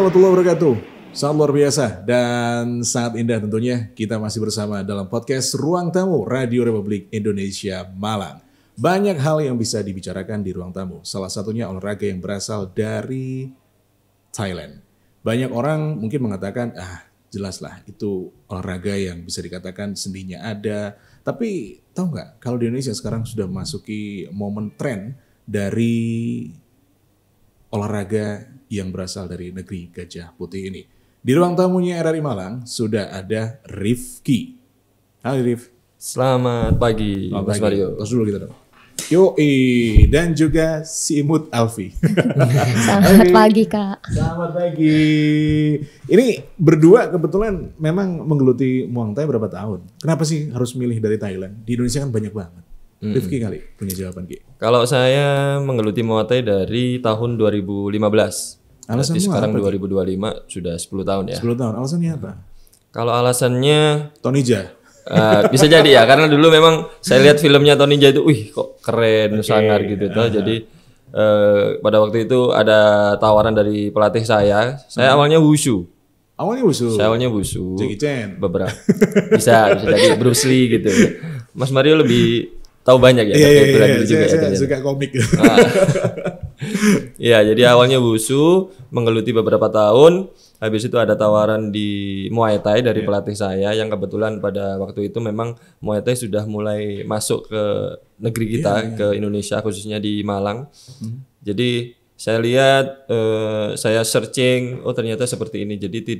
warahmatullahi wabarakatuh. Sangat luar biasa dan sangat indah tentunya kita masih bersama dalam podcast Ruang Tamu Radio Republik Indonesia Malang. Banyak hal yang bisa dibicarakan di Ruang Tamu. Salah satunya olahraga yang berasal dari Thailand. Banyak orang mungkin mengatakan, jelaslah itu olahraga yang bisa dikatakan sendinya ada. Tapi tahu nggak kalau di Indonesia sekarang sudah memasuki momen tren dari olahraga yang berasal dari negeri Gajah Putih ini. Di ruang tamunya RRI Malang sudah ada Rifki. Halo Rif. Selamat pagi, Mas Mario. Tos dulu kita dong. Yoi, dan juga si Imut Alfi. Selamat pagi Kak. Selamat pagi. Ini berdua kebetulan memang menggeluti Muay Thai berapa tahun? Kenapa sih harus milih dari Thailand? Di Indonesia kan banyak banget. Rifki kali punya jawaban Ki. Kalau saya menggeluti Muay Thai dari tahun 2015. Alasanmu sekarang apa, 2025 sudah 10 tahun ya. 10 tahun. Alasannya apa? Kalau alasannya Tony Jaa. bisa jadi ya, karena dulu memang saya lihat filmnya Tony Jaa itu, kok keren, sangar gitu toh. Jadi pada waktu itu ada tawaran dari pelatih saya awalnya wushu. Awalnya wushu. Saya awalnya wushu. Jackie Chan. Beberapa. bisa jadi Bruce Lee gitu. Mas Mario lebih tahu banyak ya. Iya, saya suka komik. Ya, jadi awalnya wushu, menggeluti beberapa tahun. Habis itu ada tawaran di Muay Thai dari pelatih saya yang kebetulan pada waktu itu memang Muay Thai sudah mulai masuk ke negeri kita, ke Indonesia khususnya di Malang. Jadi saya lihat, saya searching, ternyata seperti ini. Jadi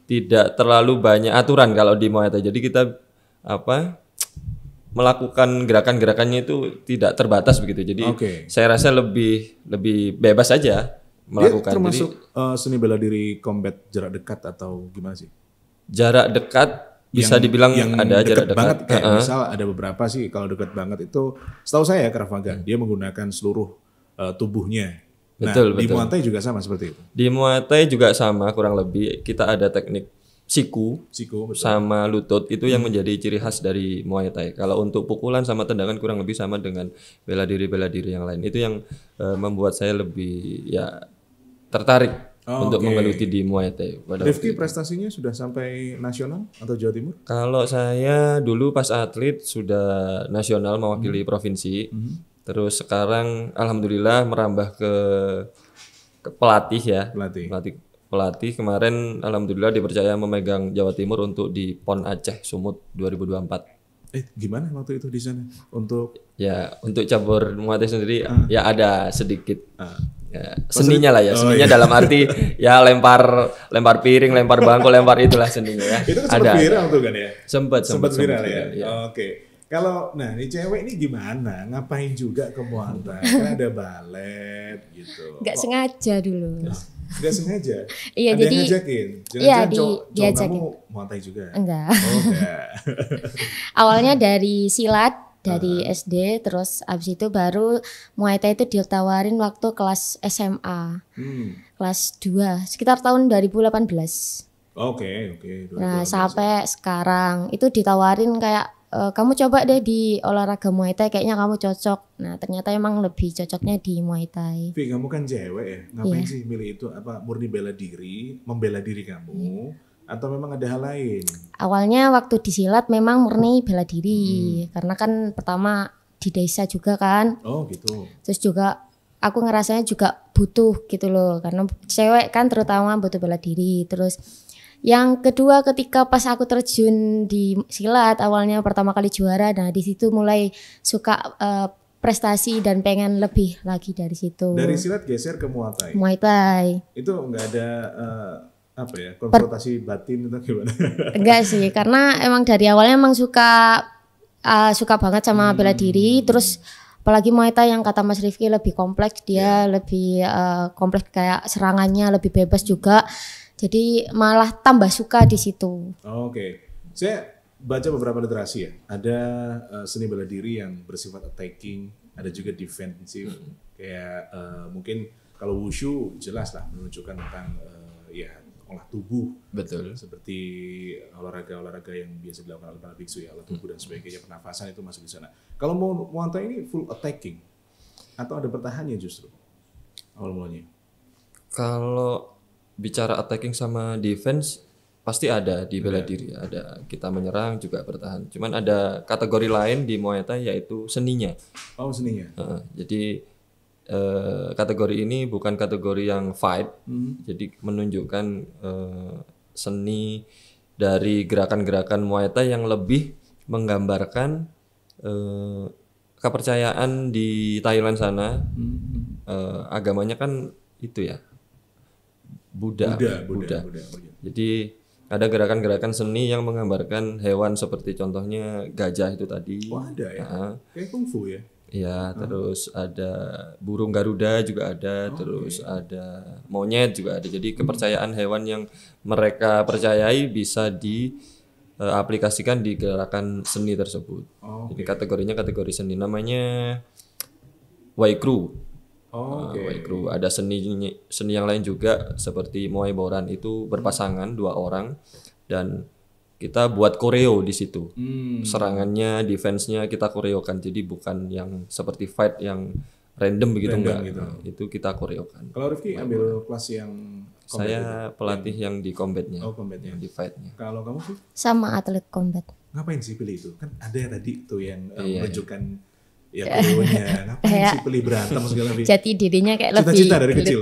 tidak terlalu banyak aturan kalau di Muay Thai. Jadi kita melakukan gerakan-gerakannya itu tidak terbatas begitu. Jadi saya rasa lebih bebas saja melakukan. Dia termasuk seni bela diri combat jarak dekat atau gimana sih? Jarak dekat bisa dibilang yang ada jarak dekat. Banget, kayak misal ada beberapa sih kalau dekat banget itu setahu saya Krav Maga dia menggunakan seluruh tubuhnya. Betul. Di Muay Thai juga sama seperti itu. Di Muay Thai juga sama kurang lebih. Kita ada teknik siku betul. sama lutut itu yang menjadi ciri khas dari Muay Thai. Kalau untuk pukulan sama tendangan kurang lebih sama dengan bela diri yang lain. Itu yang membuat saya lebih tertarik untuk menggeluti di Muay Thai. Rifki prestasinya sudah sampai nasional atau Jawa Timur? Kalau saya dulu pas atlet sudah nasional mewakili provinsi. Terus sekarang alhamdulillah merambah ke pelatih ya. Pelatih kemarin alhamdulillah dipercaya memegang Jawa Timur untuk di PON Aceh Sumut 2024. Gimana waktu itu di sana untuk cabur Muay Thai sendiri ya ada sedikit seninya lah ya. Seninya dalam arti lempar piring, lempar bangku, lempar itulah seninya ya. Itu kan sempat viral tuh kan ya? Sempat viral ya. Oke. Kalau ini cewek ini gimana? Ngapain juga ke Muay Thai? Kan ada balet gitu. Nggak sengaja dulu. Nggak sengaja? Iya, ada jadi yang ngajakin? Jangan-jangan cowok kamu Muay Thai juga? Enggak. Enggak. Awalnya dari silat, dari SD, terus abis itu baru Muay Thai itu ditawarin waktu kelas SMA. Kelas 2, sekitar tahun 2018. Oke. Nah, sampai sekarang itu ditawarin kayak kamu coba deh di olahraga Muay Thai, kayaknya kamu cocok. Nah, ternyata emang lebih cocoknya di Muay Thai. Vi, kamu kan cewek ya, ngapain sih milih itu? Apa murni bela diri, membela diri kamu, atau memang ada hal lain? Awalnya waktu di silat memang murni bela diri, karena kan pertama di desa juga kan. Oh gitu. Terus juga aku ngerasanya juga butuh gitu loh, karena cewek kan terutama butuh bela diri. Terus yang kedua ketika pas aku terjun di silat, awalnya pertama kali juara, nah di situ mulai suka prestasi dan pengen lebih lagi dari situ. Dari silat geser ke Muay Thai. Muay Thai. Itu nggak ada konfrontasi batin atau gimana? Enggak sih, karena emang dari awalnya emang suka banget sama bela diri. Terus apalagi Muay Thai yang kata Mas Rifki lebih kompleks, dia lebih kompleks kayak serangannya lebih bebas juga. Jadi malah tambah suka di situ. Oke. Saya baca beberapa literasi ya. Ada seni bela diri yang bersifat attacking, ada juga defensive. Kayak mungkin kalau wushu jelas lah menunjukkan tentang olah tubuh. Betul. Seperti olahraga yang biasa dilakukan oleh para biksu ya, olah tubuh dan sebagainya, pernafasan itu masuk di sana. Kalau Muay Thai ini full attacking atau ada bertahannya justru awal mulanya? Kalau bicara attacking sama defense pasti ada di bela diri, ada kita menyerang juga bertahan. Cuman ada kategori lain di Muay Thai yaitu seninya. Oh, seninya. Jadi kategori ini bukan kategori yang fight, jadi menunjukkan seni dari gerakan-gerakan Muay Thai yang lebih menggambarkan kepercayaan di Thailand sana. Agamanya kan itu ya, Buddha. Jadi ada gerakan-gerakan seni yang menggambarkan hewan seperti contohnya gajah itu tadi. Oh, ada ya. Kayak kungfu ya. Iya, terus ada burung Garuda juga ada, terus ada monyet juga ada. Jadi kepercayaan hewan yang mereka percayai bisa diaplikasikan di gerakan seni tersebut. Jadi kategorinya kategori seni, namanya Waikru. Waikru. Ada seni yang lain juga seperti Muay Boran, itu berpasangan 2 orang dan kita buat koreo di situ. Serangannya, defense-nya kita koreokan. Jadi bukan yang seperti fight yang random begitu enggak. Gitu. Itu kita koreokan. Kalau Rifki ambil kelas yang saya pelatih yang di combatnya. Combatnya. Yang di fight-nya. Kalau kamu sih? Sama atlet combat. Ngapain sih pilih itu? Kan ada tadi tuh yang menunjukkan ya koreonya. Ngapain sih pilih berantem segala macam? Jati dirinya kayak lebih Cita-cita dari kecil.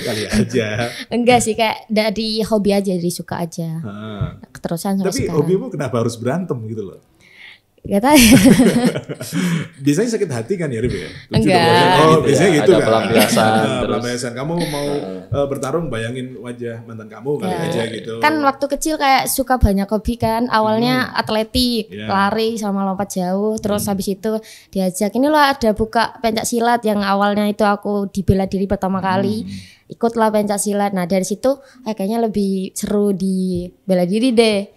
Kali aja. Enggak sih, kayak dari hobi aja, dari suka aja. Keterusan sampai Tapi sekarang. hobimu kenapa harus berantem gitu loh? Gak tahu. Biasanya sakit hati kan ya Rif ya? Enggak. Biasanya gitu ada kan. pelampiasan. Pelampiasan. Kamu mau bertarung, bayangin wajah mantan kamu kali aja gitu. Kan waktu kecil kayak suka banyak hobi kan. Awalnya atletik, lari sama lompat jauh. Terus habis itu diajak, ini loh ada buka pencak silat yang awalnya itu aku di bela diri pertama kali. Ikutlah pencak silat. Nah dari situ kayaknya lebih seru di bela diri deh.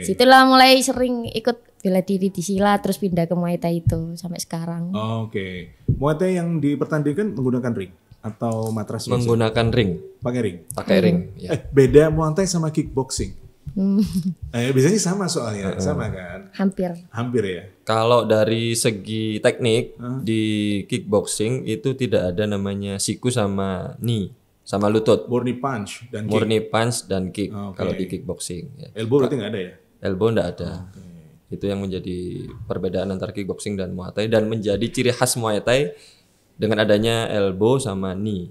Situlah mulai sering ikut bela diri di silat, terus pindah ke Muay Thai itu sampai sekarang. Muay Thai yang dipertandingkan menggunakan ring atau matras? Menggunakan ring. Pakai ring. Pakai ring. Ya. Beda Muay Thai sama kickboxing. Biasanya sama soalnya, sama kan? Hampir ya. Kalau dari segi teknik di kickboxing itu tidak ada namanya siku sama knee, sama lutut. Murni punch dan kick. Murni punch dan kick kalau di kickboxing. Ya. Elbow berarti nggak ada ya? Elbow nggak ada. Itu yang menjadi perbedaan antara kickboxing dan Muay Thai dan menjadi ciri khas Muay Thai dengan adanya elbow sama knee.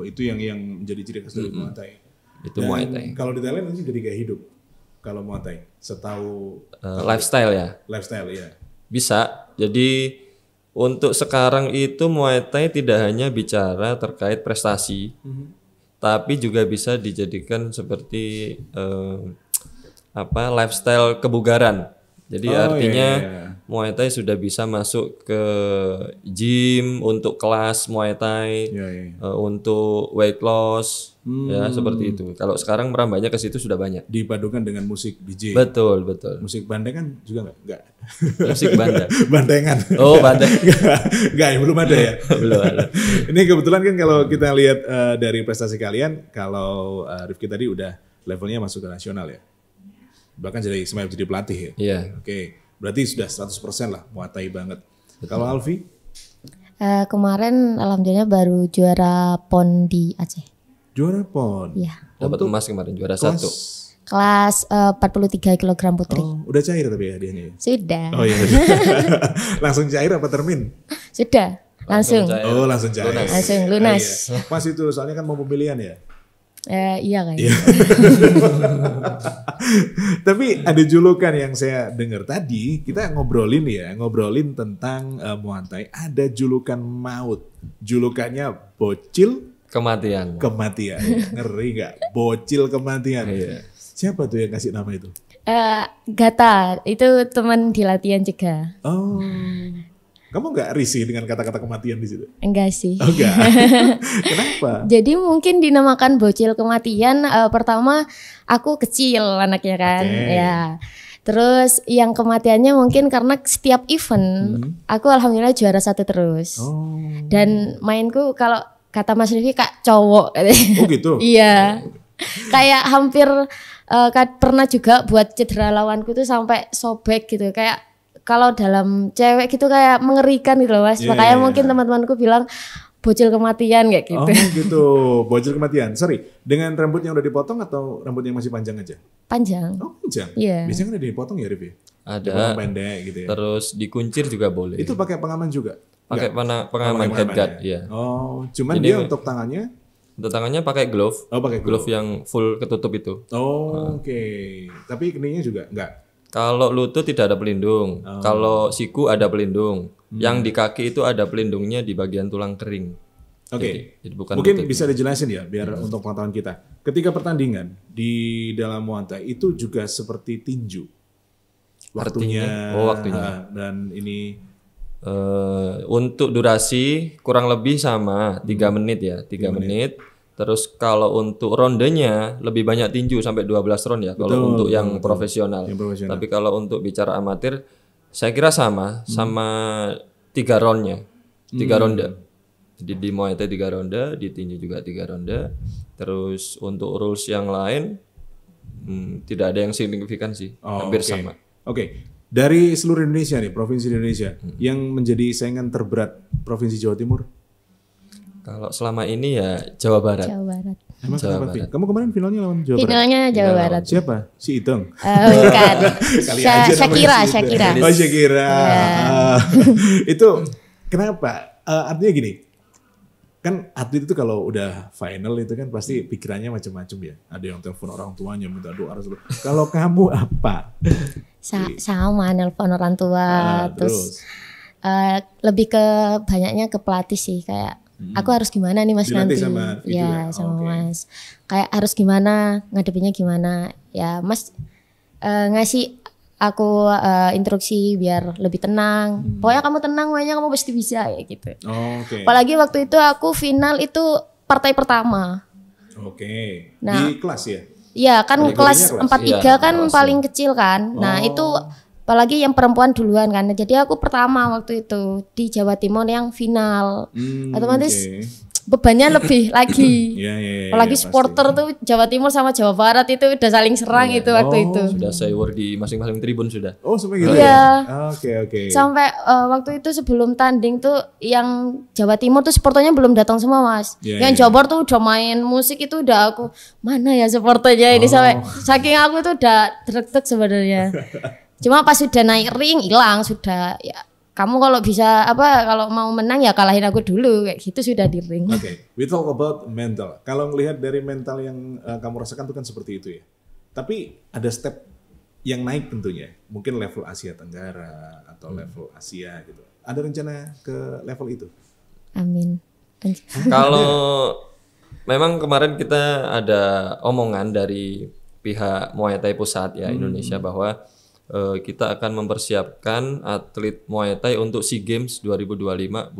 Itu yang menjadi ciri khas dari Muay Thai. Itu Muay Thai. Kalau di Thailand itu jadi gaya hidup. Kalau Muay Thai, setahu lifestyle ya. Lifestyle ya. Bisa. Jadi untuk sekarang itu Muay Thai tidak hanya bicara terkait prestasi, tapi juga bisa dijadikan seperti lifestyle kebugaran. Jadi artinya Muay Thai sudah bisa masuk ke gym untuk kelas Muay Thai, untuk weight loss, ya seperti itu. Kalau sekarang merambahnya ke situ sudah banyak. Dipadukan dengan musik DJ. Betul. Musik bandengan juga nggak? Musik banda. Bandengan. Oh, bandeng. Nggak, belum ada ya. Belum ada. Ini kebetulan kan kalau kita lihat dari prestasi kalian, kalau Rifki tadi udah levelnya masuk ke nasional ya. Bahkan jadi pelatih ya. Iya. Oke. Berarti sudah 100% lah Muay Thai banget. Kalau Alfi? Kemarin alhamdulillah baru juara PON di Aceh. Juara PON? Iya. Dapat emas kemarin, juara 1. Kelas 43 kg putri. Udah cair tapi ya hadiahnya? Sudah. Oh iya. Langsung cair apa termin? Sudah. Langsung. Langsung cair. Langsung lunas. Pas itu soalnya kan mau pemilihan ya? Iya kayaknya. Tapi ada julukan yang saya dengar tadi, kita ngobrolin tentang Muay Thai, ada julukan maut. Julukannya bocil kematian. Ngeri nggak? Bocil kematian. Siapa tuh yang kasih nama itu? Gata, itu teman di latihan juga. Kamu nggak risih dengan kata-kata kematian di situ? Enggak sih. Enggak. Kenapa? Jadi mungkin dinamakan bocil kematian. Pertama aku kecil anaknya kan, ya. Terus yang kematiannya mungkin karena setiap event aku alhamdulillah juara 1 terus. Dan mainku kalau kata Mas Rifi kak cowok. Oh gitu. Iya. Kayak hampir pernah juga buat cedera lawanku tuh sampai sobek gitu, kayak kalau dalam cewek gitu kayak mengerikan gitu loh Mas. Makanya mungkin teman-temanku bilang bocil kematian kayak gitu. Oh gitu, bocil kematian. Sorry, dengan rambut yang udah dipotong atau rambut yang masih panjang aja? Panjang. Oh panjang? Iya. Biasanya kan ada dipotong ya, Rif? Ada. Dipotong pendek gitu ya. Terus dikuncir juga boleh. Itu pakai pengaman juga? Pakai pengaman Pakai headguard, ya? ya. Oh, cuman Jadi- dia untuk tangannya? Untuk tangannya pakai glove. Oh pakai Glove yang full ketutup itu. Oh, oke. Tapi keningnya juga enggak? Kalau lutut tidak ada pelindung. Kalau siku ada pelindung. Yang di kaki itu ada pelindungnya di bagian tulang kering. Oke. Jadi bukan Mungkin lutut. bisa dijelasin ya, biar untuk pengetahuan kita. Ketika pertandingan di dalam Muay Thai itu juga seperti tinju. Waktunya, Artinya? Oh, waktunya. Dan ini Untuk durasi kurang lebih sama 3 menit ya, 3 menit. Terus kalau untuk rondenya lebih banyak tinju sampai 12 ronde ya kalau untuk yang profesional. yang profesional. Tapi kalau untuk bicara amatir saya kira sama 3 roundnya. 3 ronde. Jadi di Muay Thai 3 ronde, di tinju juga 3 ronde. Terus untuk rules yang lain tidak ada yang signifikan sih, hampir oke. sama. Oke. Dari seluruh Indonesia nih, provinsi Indonesia, yang menjadi saingan terberat Provinsi Jawa Timur? Kalau selama ini ya Jawa Barat. Jawa Barat. Emang kenapa, Vi? Kamu kemarin finalnya lawan Jawa Barat? Finalnya Jawa Barat. Siapa? Si Iteng? Bukan. Kali aja namanya Syakira, si Iteng. Syakira. Oh, Syakira. Itu kenapa? Artinya gini, kan atlet itu kalau udah final itu kan pasti pikirannya macam-macam ya. Ada yang telepon orang tuanya minta doa. Kalau kamu apa? Sama nelpon orang tua, terus lebih ke banyaknya ke pelatih sih, kayak aku harus gimana nih Mas Dilatih nanti, sama itu ya? sama Oke. Mas, kayak harus gimana ngadepinnya gimana, ya Mas ngasih aku instruksi biar lebih tenang, pokoknya kamu tenang, pokoknya kamu pasti bisa ya gitu. Oke. Apalagi waktu itu aku final itu partai pertama. Oke. Nah, Di kelas ya? Iya kan Kategorinya kelas kelas? 43 Iya, kan kelas, paling kecil kan. Nah itu apalagi yang perempuan duluan kan. Jadi aku pertama waktu itu di Jawa Timur yang final. Otomatis Oke. bebannya lebih lagi. Iya, iya, iya, Apalagi pasti. supporter tuh Jawa Timur sama Jawa Barat itu udah saling serang itu waktu itu. Sudah sewa di masing-masing tribun sudah. Oh, sampai gitu Iya. ya? Oke, oke. Sampai waktu itu sebelum tanding tuh yang Jawa Timur tuh supporternya belum datang semua Mas. Iya, Yang iya. Jawa Barat tuh udah main musik itu udah aku mana ya supporternya ini sampai saking aku tuh udah deg-deg sebenarnya. Cuma pas sudah naik ring hilang sudah ya. Kamu kalau bisa kalau mau menang ya kalahin aku dulu kayak gitu sudah di ring. Oke, we talk about mental. Kalau ngelihat dari mental yang kamu rasakan itu kan seperti itu ya. Tapi ada step yang naik tentunya. Mungkin level Asia Tenggara atau level Asia gitu. Ada rencana ke level itu? Amin. Kalau memang kemarin kita ada omongan dari pihak Muay Thai Pusat ya Indonesia bahwa kita akan mempersiapkan atlet Muay Thai untuk SEA Games 2025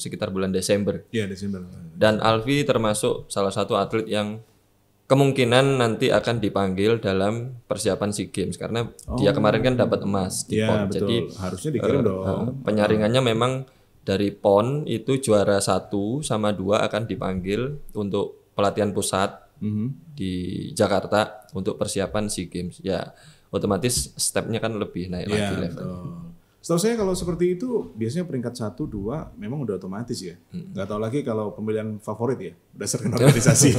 sekitar bulan Desember. Iya, Desember. Dan Alfi termasuk salah satu atlet yang kemungkinan nanti akan dipanggil dalam persiapan SEA Games karena dia kemarin kan dapat emas di Iya, PON. betul. Jadi Harusnya dikirim dong. penyaringannya memang dari PON itu juara 1 sama 2 akan dipanggil untuk pelatihan pusat di Jakarta untuk persiapan SEA Games. Ya, otomatis stepnya kan lebih naik Iya, lagi level. betul. Setahu saya kalau seperti itu biasanya peringkat 1, 2 memang udah otomatis ya. Nggak tahu lagi kalau pemilihan favorit ya berdasarkan organisasi.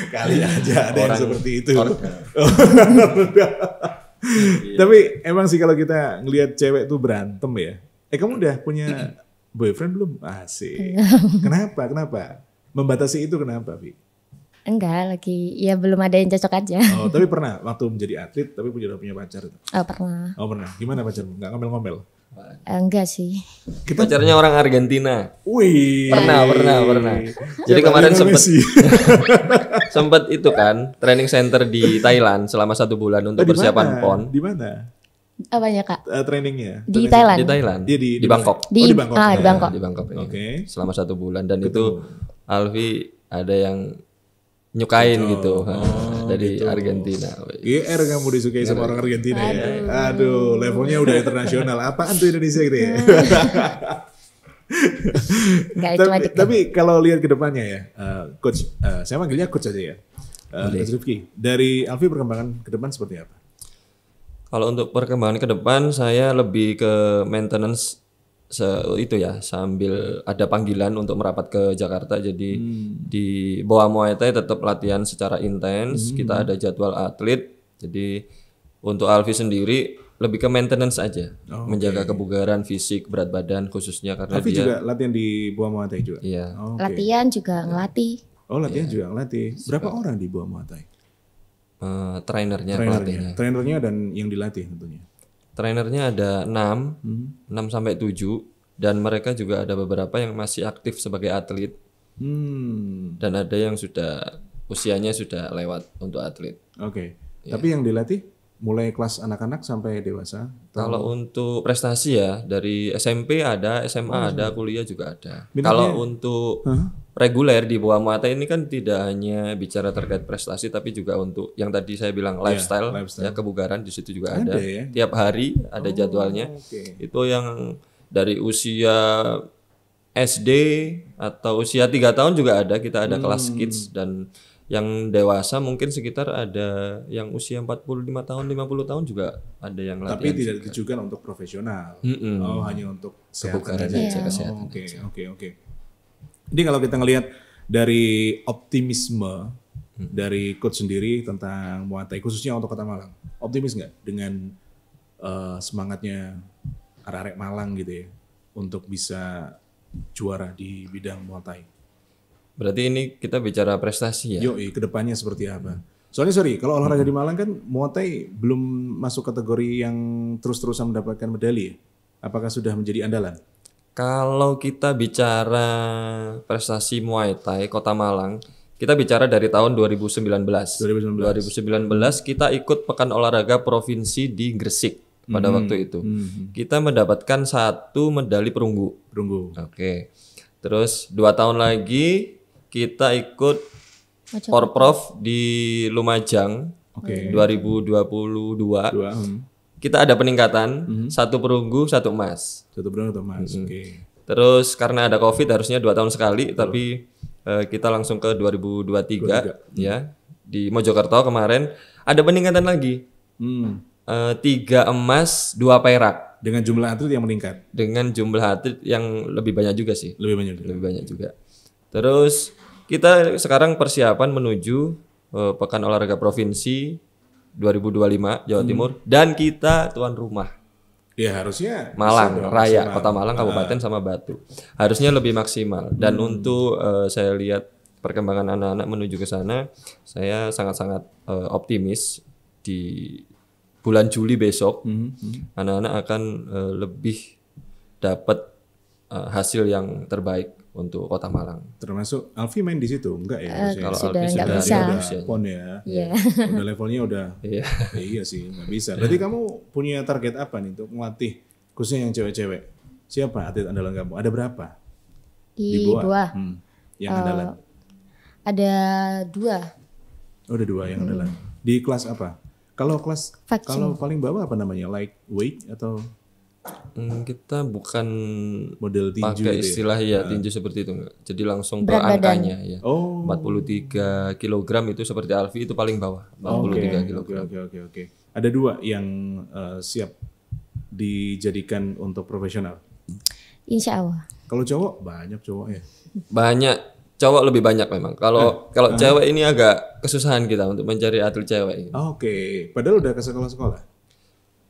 Kali aja ada yang seperti itu. Tapi emang sih kalau kita ngelihat cewek tuh berantem ya. Kamu udah punya boyfriend belum? Asik. Kenapa? Membatasi itu kenapa, Vi? Enggak lagi ya belum ada yang cocok aja. Oh, tapi pernah waktu menjadi atlet tapi udah punya pacar itu. Oh pernah. Oh, pernah. Gimana pacarmu? Nggak ngomel-ngomel? Enggak sih. Pacarnya orang Argentina. Wih. Pernah. Jadi Siapa? kemarin Lionel sempet Messi. sempet itu kan training center di Thailand selama 1 bulan untuk Di persiapan mana? PON Di mana? Apanya Kak? Trainingnya? Di Training Thailand. di Thailand, Iya, di Bangkok. Di, Oh, di Bangkok. di Bangkok. Di Bangkok. Iya. Oke. Selama 1 bulan dan itu Alfi ada yang nyukain gitu dari Argentina. GR kamu disukai sama orang Argentina ya. Aduh, levelnya udah internasional. Apaan tuh Indonesia gitu ya? Enggak cuma tapi kalau lihat ke depannya ya, coach, saya manggilnya coach aja ya. Coach Rifki, dari Alfi perkembangan ke depan seperti apa? Kalau untuk perkembangan ke depan saya lebih ke maintenance itu ya, sambil ada panggilan untuk merapat ke Jakarta, jadi di bawah Muay Thai tetap latihan secara intens. Kita ada jadwal atlet, jadi untuk Alfi sendiri lebih ke maintenance aja, menjaga kebugaran fisik, berat badan khususnya karena Alfi dia juga latihan di Buah Muay Thai juga? iya. Oke. Latihan juga ngelatih. Oh latihan juga ngelatih. Berapa orang di Buah Muay Thai? Trainernya, pelatihnya. Trainernya dan yang dilatih tentunya. Trainernya ada 6 sampai 7, dan mereka juga ada beberapa yang masih aktif sebagai atlet, dan ada yang sudah usianya sudah lewat untuk atlet. Oke. Tapi yang dilatih mulai kelas anak-anak sampai dewasa? Kalau untuk prestasi ya dari SMP ada, SMA ada, kuliah juga ada. Kalau untuk reguler di bawah Muay Thai ini kan tidak hanya bicara terkait prestasi, tapi juga untuk yang tadi saya bilang lifestyle, ya kebugaran di situ juga ada. ya? Tiap hari ada jadwalnya. Itu yang dari usia SD atau usia 3 tahun juga ada, kita ada kelas kids, dan yang dewasa mungkin sekitar ada yang usia 45 tahun, 50 tahun juga ada yang latihan. Tapi tidak ditujukan untuk profesional. Oh, hanya untuk kesehatan aja, kesehatan. Oke. Jadi kalau kita ngelihat dari optimisme dari coach sendiri tentang Muay Thai khususnya untuk Kota Malang, optimis nggak dengan semangatnya arek-arek Malang gitu ya untuk bisa juara di bidang Muay Thai? Berarti ini kita bicara prestasi ya? Yoi, kedepannya seperti apa? Soalnya kalau olahraga di Malang kan Muay Thai belum masuk kategori yang terus-terusan mendapatkan medali ya? Apakah sudah menjadi andalan? Kalau kita bicara prestasi Muay Thai Kota Malang, kita bicara dari tahun 2019. 2019 kita ikut Pekan Olahraga Provinsi di Gresik pada waktu itu. Kita mendapatkan 1 medali perunggu. Oke. Terus 2 tahun lagi kita ikut Porprov di Lumajang 2022. Kita ada peningkatan 1 perunggu 1 emas. 1 perunggu 1 emas. Terus karena ada COVID harusnya 2 tahun sekali, tapi kita langsung ke 2023 ya di Mojokerto kemarin ada peningkatan lagi. 3 emas 2 perak. Dengan jumlah atlet yang meningkat. Dengan jumlah atlet yang lebih banyak juga sih. Lebih banyak juga. Terus kita sekarang persiapan menuju Pekan Olahraga Provinsi 2025 Jawa Timur, dan kita tuan rumah. Ya harusnya Malang Raya, Kota Malang, Kabupaten sama Batu. Harusnya lebih maksimal. Dan untuk saya lihat perkembangan anak-anak menuju ke sana, saya sangat-sangat optimis di bulan Juli besok anak-anak akan lebih dapat hasil yang terbaik untuk Kota Malang. Termasuk Alfi main di situ enggak ya? Kalau sudah enggak bisa. Pon ya. Iya. Udah levelnya udah. Iya sih, enggak bisa. Berarti kamu punya target apa nih untuk melatih khususnya yang cewek-cewek? Siapa atlet andalan kamu? Ada berapa? Di Buah. Yang andalan. Ada 2. Oh, ada 2 yang andalan. Di kelas apa? Kalau paling bawah apa namanya? Lightweight atau kita bukan model tinju pakai istilah tinju seperti itu enggak. Jadi langsung ke angkanya ya. 43 kg itu seperti Alfi itu paling bawah. 43 kg. Oke. Ada 2 yang siap dijadikan untuk profesional. Insya Allah. Kalau cowok banyak cowok ya. Banyak. Cowok lebih banyak memang. Kalau cewek ini agak kesusahan kita untuk mencari atlet cewek. Oke. Padahal udah ke sekolah-sekolah.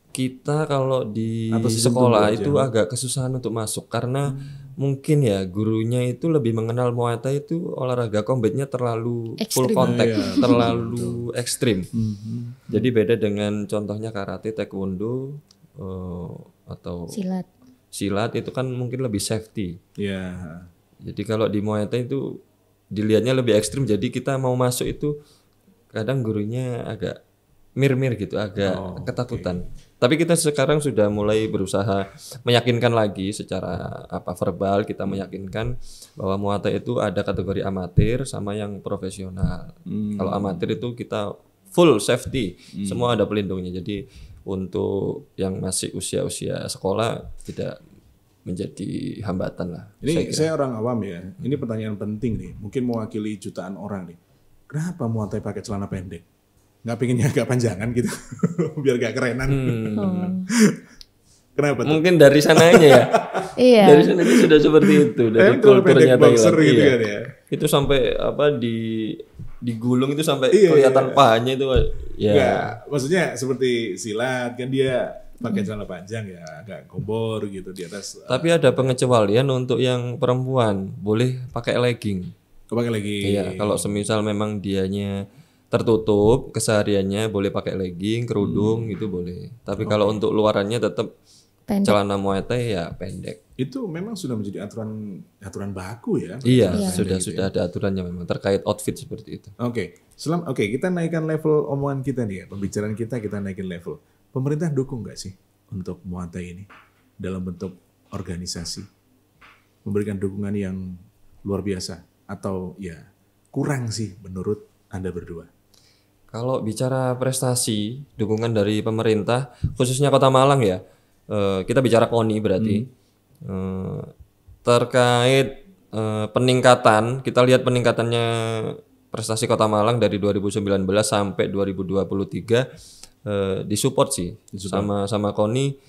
Kita kalau di sekolah itu agak kesusahan untuk masuk karena mungkin ya gurunya itu lebih mengenal Muay Thai itu olahraga combatnya terlalu full contact, terlalu ekstrim. Jadi beda dengan contohnya karate, taekwondo atau silat itu kan mungkin lebih safety. Jadi kalau di Muay Thai itu dilihatnya lebih ekstrim, jadi kita mau masuk itu kadang gurunya agak mir-mir gitu, agak ketakutan. Tapi kita sekarang sudah mulai berusaha meyakinkan lagi secara verbal, kita meyakinkan bahwa Muay Thai itu ada kategori amatir sama yang profesional. Kalau amatir itu kita full safety, semua ada pelindungnya. Jadi untuk yang masih usia-usia sekolah tidak menjadi hambatan lah. Ini saya orang awam ya. Ini pertanyaan penting nih. Mungkin mewakili jutaan orang nih. Kenapa Muay Thai pakai celana pendek? Nggak pengennya agak panjangan gitu biar gak kerenan. Kenapa tuh? Mungkin dari sananya ya. Iya. Dari sananya sudah seperti itu dari Kalau kulturnya pendek boxer Thailand. gitu Iya. kan ya. Itu sampai digulung itu sampai Iya, kelihatan iya. pahanya itu ya. Enggak, maksudnya seperti silat kan dia pakai celana panjang ya, agak gobor gitu di atas. Tapi ada pengecualian untuk yang perempuan, boleh pakai legging. Pakai lagi. Iya, kalau semisal memang dianya tertutup kesehariannya boleh pakai legging, kerudung gitu boleh. Tapi kalau untuk luarannya tetap Pendek. celana Muay Thai ya pendek. Itu memang sudah menjadi aturan baku ya. Iya, Pendek sudah ada aturannya memang terkait outfit seperti itu. Oke, kita naikkan level omongan kita nih ya, pembicaraan kita naikin level. Pemerintah dukung nggak sih untuk Muay Thai ini dalam bentuk organisasi, memberikan dukungan yang luar biasa atau ya kurang sih menurut Anda berdua? Kalau bicara prestasi, dukungan dari pemerintah, khususnya Kota Malang ya, kita bicara KONI berarti, terkait peningkatan, kita lihat peningkatannya prestasi Kota Malang dari 2019 sampai 2023 disupport sih sama KONI,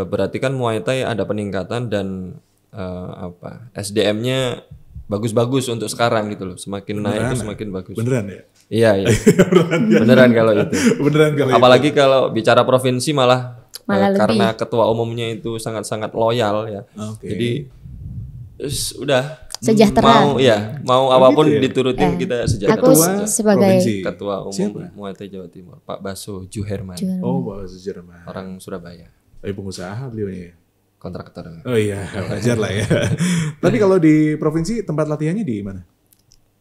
berarti kan Muay Thai ada peningkatan dan SDM-nya bagus-bagus untuk sekarang gitu loh, semakin naik itu semakin bagus. Beneran ya? Iya, iya. Beneran kalau itu. Beneran kalau Apalagi kalau bicara provinsi malah Malah karena ketua umumnya itu sangat-sangat loyal ya. Oke. Jadi udah Sejahtera. mau apapun gitu ya? diturutin kita sejahtera. Aku Ketua sebagai provinsi. Ketua umum Siapa? Muay Thai Jawa Timur, Pak Baso Juherman, Oh, Pak Jerman. orang Surabaya, Pengusaha beliau ya. kontraktor. Oh iya, wajar lah ya. Tapi kalau di provinsi tempat latihannya di mana?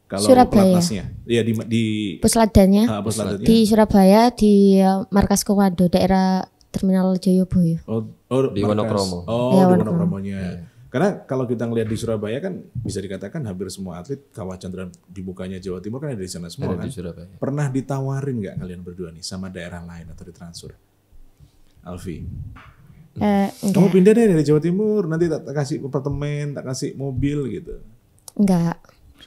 Kalau Surabaya. pelatnasnya? Iya di Puslatdannya puslatnya. di Surabaya di Markas Komando daerah Terminal Joyoboyo. Di Wonokromo. Oh, Iya, di Wonokromonya. Karena kalau kita ngelihat di Surabaya kan bisa dikatakan hampir semua atlet kawah candran dibukanya Jawa Timur kan ada di sana semua Ada kan. di Surabaya. Pernah ditawarin nggak kalian berdua nih sama daerah lain atau ditransfer? Alfi, Enggak, kamu pindah deh dari Jawa Timur, nanti tak kasih apartemen, tak kasih mobil gitu. enggak.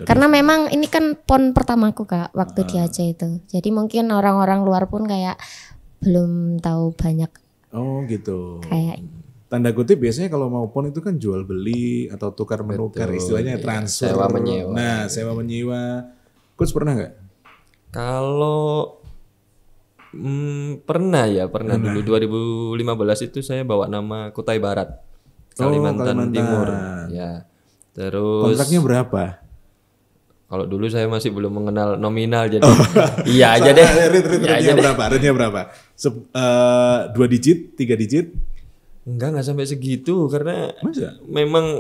Karena memang ini kan pon pertamaku Kak waktu di Aceh itu. Jadi mungkin orang-orang luar pun kayak belum tahu banyak Oh gitu. kayak Tanda kutip biasanya kalau mau pon itu kan jual beli atau tukar menukar, istilahnya transfer. Sewa menyewa. Nah, sewa menyewa. Coach pernah nggak? Kalau pernah dulu 2015 itu saya bawa nama Kutai Barat, Kalimantan Kalimantan. Timur. Ya. Terus Kontraknya berapa? kalau dulu saya masih belum mengenal nominal jadi iya aja deh. Iya aja deh. Rate-nya berapa? 2 digit, 3 digit? Enggak sampai segitu karena Masa? memang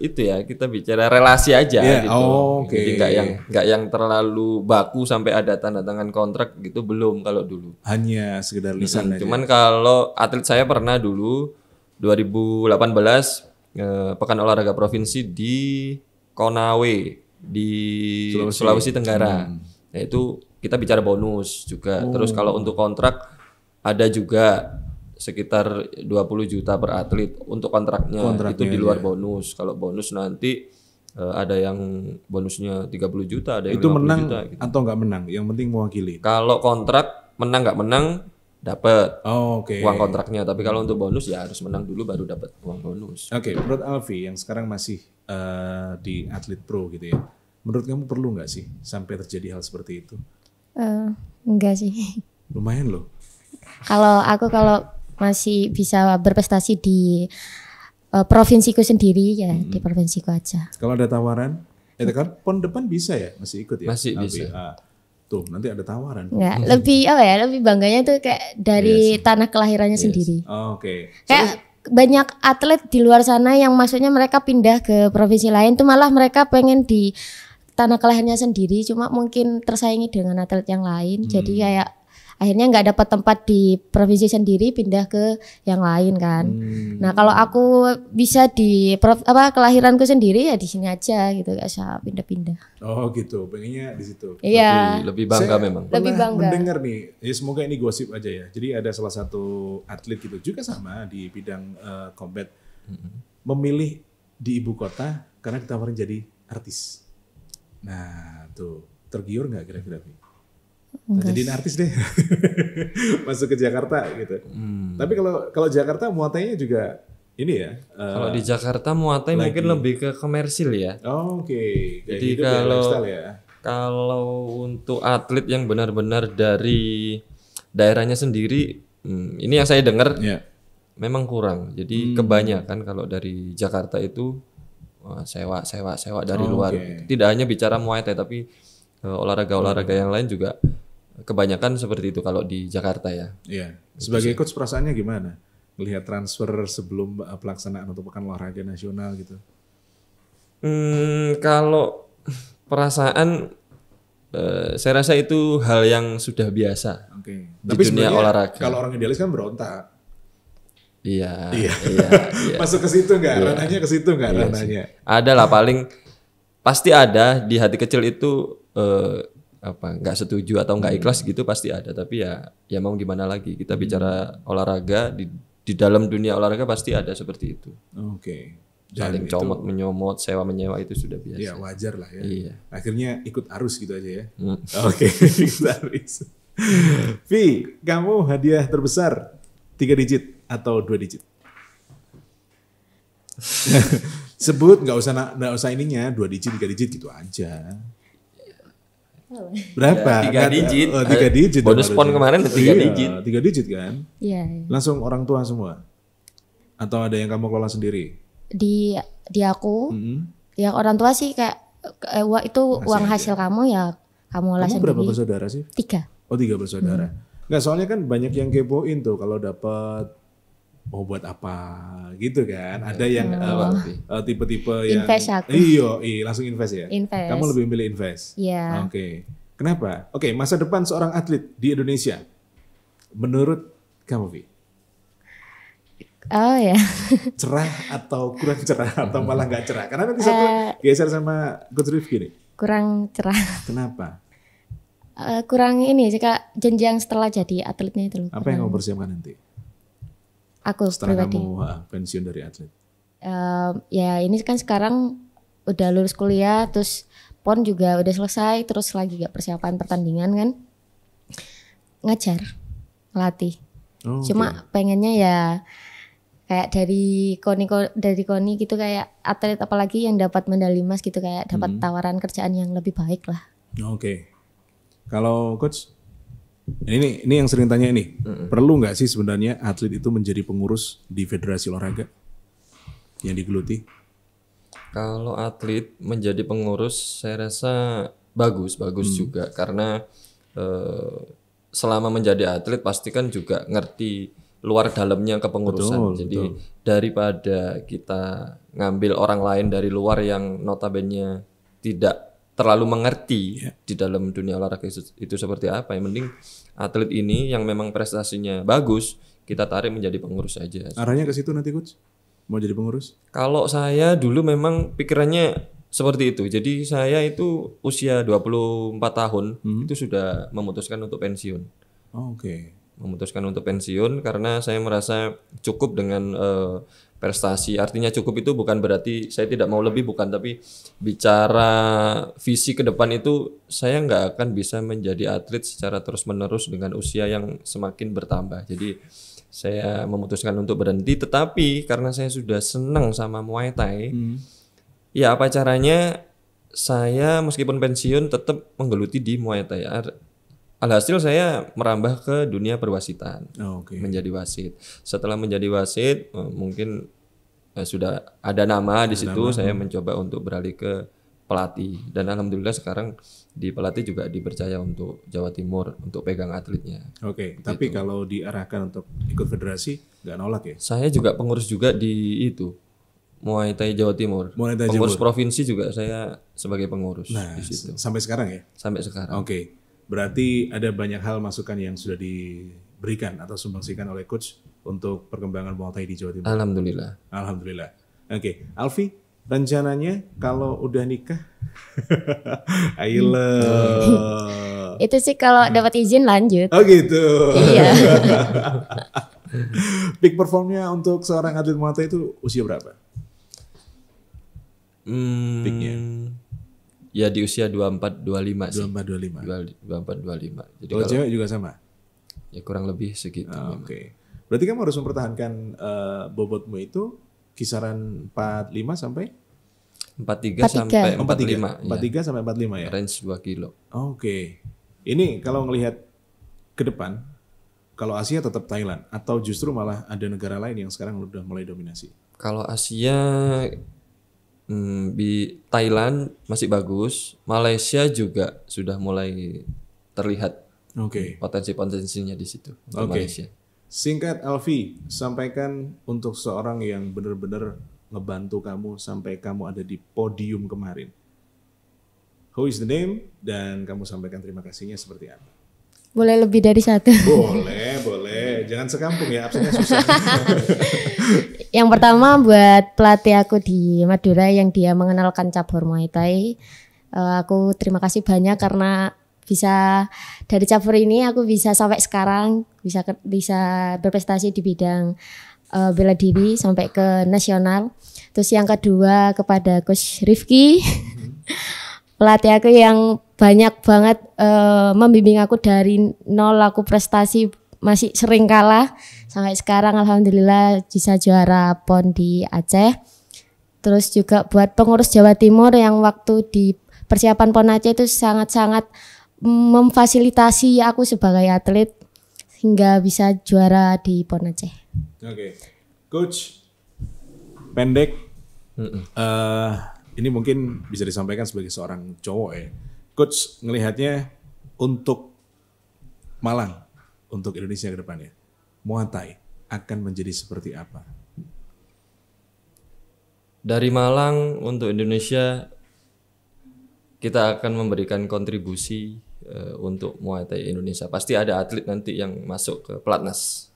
itu ya kita bicara relasi aja Ya, gitu. oh, oke. Jadi enggak yang terlalu baku sampai ada tanda tangan kontrak gitu belum kalau dulu. Hanya sekedar lisan aja. Cuman kalau atlet saya pernah dulu 2018 Pekan Olahraga Provinsi di Konawe di Sulawesi Tenggara. Nah, itu kita bicara bonus juga. Terus kalau untuk kontrak ada juga sekitar 20 juta per atlet untuk kontraknya itu di luar bonus. Kalau bonus nanti ada yang bonusnya 30 juta, ada yang itu 50 menang juta gitu. atau nggak menang? Yang penting mewakili. Kalau kontrak menang nggak menang dapat Oh, oke. uang kontraknya, tapi kalau untuk bonus ya harus menang dulu baru dapat uang bonus. Oke, menurut Alfi yang sekarang masih di atlet pro gitu ya. Menurut kamu perlu nggak sih sampai terjadi hal seperti itu? enggak sih. Lumayan loh. Kalau masih bisa berprestasi di provinsiku sendiri ya di provinsiku aja. Kalau ada tawaran, kan pon depan bisa ya masih ikut ya? Masih Alfi? bisa. Tuh nanti ada tawaran. Enggak, lebih apa ya? Lebih bangganya tuh kayak dari tanah kelahirannya sendiri. Oh, oke. Kayak banyak atlet di luar sana yang maksudnya mereka pindah ke provinsi lain tuh malah mereka pengen di tanah kelahirannya sendiri, cuma mungkin tersaingi dengan atlet yang lain. Jadi kayak akhirnya nggak dapat tempat di provinsi sendiri, pindah ke yang lain kan. Nah kalau aku bisa di kelahiranku sendiri ya di sini aja gitu, gak usah pindah-pindah. Oh gitu, pengennya di situ. Iya. Lebih bangga memang. Lebih Pernah bangga. mendengar nih, ya semoga ini gosip aja ya. Jadi ada salah satu atlet gitu juga sama di bidang combat, memilih di ibu kota karena ditawarin jadi artis. Nah tuh tergiur nggak kira-kira? Jadiin artis deh. Masuk ke Jakarta gitu. Tapi kalau Jakarta Muay Thai-nya juga ini ya. Kalau di Jakarta Muay Thai mungkin lebih ke komersil ya. Oke. Jadi Gitu ya, kalau lifestyle ya. kalau untuk atlet yang benar-benar dari daerahnya sendiri, ini yang saya dengar Ya. memang kurang. Jadi kebanyakan kalau dari Jakarta itu sewa dari luar. Tidak hanya bicara Muay Thai tapi olahraga-olahraga yang lain juga kebanyakan seperti itu kalau di Jakarta ya. Iya. Sebagai coach perasaannya gimana? Melihat transfer sebelum pelaksanaan untuk Pekan Olahraga Nasional gitu. Kalau perasaan saya rasa itu hal yang sudah biasa. Oke. Di Tapi dunia sebenarnya olahraga. kalau orang idealis kan berontak. Iya. Masuk ke situ nggak? Ranahnya ke situ nggak ranahnya? Ada lah paling pasti ada di hati kecil itu nggak setuju atau nggak ikhlas gitu pasti ada, tapi ya mau gimana lagi, kita bicara olahraga di dalam dunia olahraga pasti ada seperti itu. Oke. Saling comot menyomot, sewa menyewa itu sudah biasa. Ya wajar lah ya. Iya. Akhirnya ikut arus gitu aja ya. Oke, ikut arus. Vi, kamu hadiah terbesar 3 digit atau 2 digit? Sebut, nggak usah ininya 2 digit 3 digit gitu aja. Berapa? 3 digit. Oh, 3 digit. Bonus pon kemarin 3 digit. 3 digit kan? Iya. Langsung orang tua semua? Atau ada yang kamu kelola sendiri? Di aku, ya orang tua sih kayak itu uang hasil kamu ya kamu olah Kamu sendiri. berapa bersaudara sih? 3. Oh 3 bersaudara. Nggak, soalnya kan banyak yang kepoin tuh kalau dapat mau buat apa gitu kan. Ada yang tipe-tipe yang Invest aku. Iya, langsung invest ya. Invest. Kamu lebih milih invest. Iya. Oke. Kenapa? Oke, masa depan seorang atlet di Indonesia menurut kamu, Vi? Oh ya. Cerah atau kurang cerah atau malah nggak cerah? Karena nanti satu geser sama Coach Rifki nih. Kurang cerah. Kenapa? Kurang ini sih Kak, jenjang setelah jadi atletnya itu loh. Apa yang kamu persiapkan nanti Aku setelah pribadi. kamu pensiun dari atlet? Ya ini kan sekarang udah lulus kuliah, terus PON juga udah selesai, terus lagi gak persiapan pertandingan kan, ngajar, latih. Oh, Cuma pengennya ya kayak dari Koni gitu, kayak atlet apalagi yang dapat medali emas gitu, kayak dapat tawaran kerjaan yang lebih baik lah. Oke. Kalau coach, ini yang sering tanya ini, perlu nggak sih sebenarnya atlet itu menjadi pengurus di federasi olahraga yang digeluti? Kalau atlet menjadi pengurus, saya rasa bagus juga karena selama menjadi atlet pasti kan juga ngerti luar dalamnya kepengurusan. Jadi daripada kita ngambil orang lain dari luar yang notabene tidak terlalu mengerti di dalam dunia olahraga itu seperti apa, yang mending atlet ini yang memang prestasinya bagus kita tarik menjadi pengurus saja. Arahnya ke situ nanti coach? Mau jadi pengurus? Kalau saya dulu memang pikirannya seperti itu. Jadi saya itu usia 24 tahun itu sudah memutuskan untuk pensiun. Oke. Memutuskan untuk pensiun karena saya merasa cukup dengan prestasi. Artinya cukup itu bukan berarti saya tidak mau lebih, bukan, tapi bicara visi ke depan itu saya nggak akan bisa menjadi atlet secara terus-menerus dengan usia yang semakin bertambah. Jadi saya memutuskan untuk berhenti, tetapi karena saya sudah senang sama Muay Thai, ya apa caranya saya meskipun pensiun tetap menggeluti di Muay Thai. Alhasil saya merambah ke dunia perwasitan, menjadi wasit. Setelah menjadi wasit, mungkin sudah ada nama di situ. Saya mencoba untuk beralih ke pelatih, dan alhamdulillah sekarang di pelatih juga dipercaya untuk Jawa Timur untuk pegang atletnya. Oke, tapi kalau diarahkan untuk ikut federasi, nggak nolak ya? Saya juga pengurus juga di itu Muay Thai Jawa Timur. Pengurus provinsi juga saya sebagai pengurus di situ. Sampai sekarang ya? Sampai sekarang. Oke. Berarti ada banyak hal masukan yang sudah diberikan atau sumbangsikan oleh coach untuk perkembangan Muay Thai di Jawa Timur. Alhamdulillah. Alhamdulillah. Oke, Alfi, rencananya kalau udah nikah, ayolah. Itu sih kalau dapat izin lanjut. Oh gitu. Iya. Peak performnya untuk seorang atlet Muay Thai itu usia berapa? Peaknya? Ya di usia 24-25 sih. 24-25. 24-25. Jadi Kalau cewek juga sama? ya kurang lebih segitu. Oke. Berarti kamu harus mempertahankan bobotmu itu kisaran 45 sampai 43 sampai 45. 43 sampai 45 ya? Range 2 kilo. Oke. Ini kalau ngelihat ke depan, kalau Asia tetap Thailand atau justru malah ada negara lain yang sekarang udah mulai dominasi? Kalau Asia di Thailand masih bagus, Malaysia juga sudah mulai terlihat Oke. potensi-potensinya di situ untuk Oke. Malaysia. Singkat Alfi, sampaikan untuk seorang yang benar-benar ngebantu kamu sampai kamu ada di podium kemarin. Who is the name? Dan kamu sampaikan terima kasihnya seperti apa? Boleh lebih dari satu. Boleh. Jangan sekampung ya, absennya susah. Yang pertama buat pelatih aku di Madura yang dia mengenalkan cabur Muay Thai. Aku terima kasih banyak karena bisa dari cabur ini aku bisa sampai sekarang bisa berprestasi di bidang bela diri sampai ke nasional. Terus yang kedua kepada Coach Rifki, pelatih aku yang banyak banget membimbing aku dari nol, aku prestasi masih sering kalah sampai sekarang alhamdulillah bisa juara PON di Aceh. Terus juga buat pengurus Jawa Timur yang waktu di persiapan PON Aceh itu sangat-sangat memfasilitasi aku sebagai atlet hingga bisa juara di PON Aceh. Oke. Coach, pendek. Ini mungkin bisa disampaikan sebagai seorang cowok ya. Coach ngelihatnya untuk Malang, untuk Indonesia ke depannya, Muay Thai akan menjadi seperti apa? Dari Malang untuk Indonesia kita akan memberikan kontribusi untuk Muay Thai Indonesia. Pasti ada atlet nanti yang masuk ke pelatnas.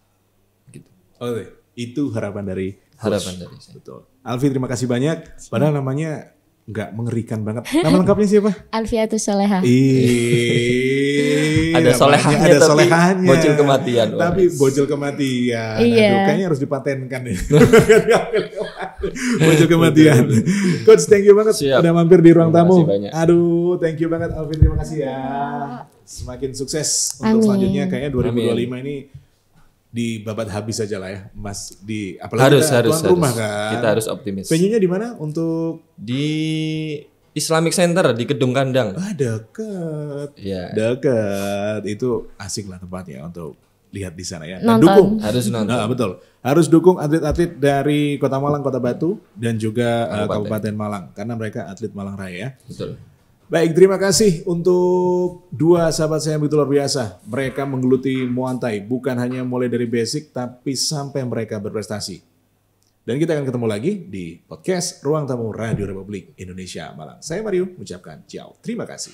Gitu. Oke, itu harapan dari Coach. Harapan dari saya. Betul. Alfi terima kasih banyak. Padahal namanya nggak mengerikan banget. Nama lengkapnya siapa? Alfiatus Soleha. Ada solehahnya ada tapi solehahnya. bocil kematian. Tapi bocil kematian. Iya. Aduh, kayaknya harus dipatenkan ya. Bocil kematian. Coach, thank you banget Siap. udah mampir di ruang Terima tamu. kasih banyak. Aduh, thank you banget Alvin, terima kasih ya. Semakin sukses untuk Amin. selanjutnya. Kayaknya 2025 ini dibabat habis aja lah ya, Mas. Apalagi kita tuan rumah kan. Kita harus optimis. Venue-nya di mana untuk Di Islamic Center di Kedung Kandang. deket. Iya. Deket. Itu asik lah tempatnya untuk lihat di sana ya. Dan Nonton. dukung. Harus nonton. Nah, betul. Harus dukung atlet-atlet dari Kota Malang, Kota Batu dan juga Kabupaten Malang karena mereka atlet Malang Raya ya. Betul. Baik, terima kasih untuk dua sahabat saya yang begitu luar biasa. Mereka menggeluti Muay Thai, bukan hanya mulai dari basic, tapi sampai mereka berprestasi. Dan kita akan ketemu lagi di podcast Ruang Tamu Radio Republik Indonesia Malang. Saya Mario, mengucapkan ciao. Terima kasih.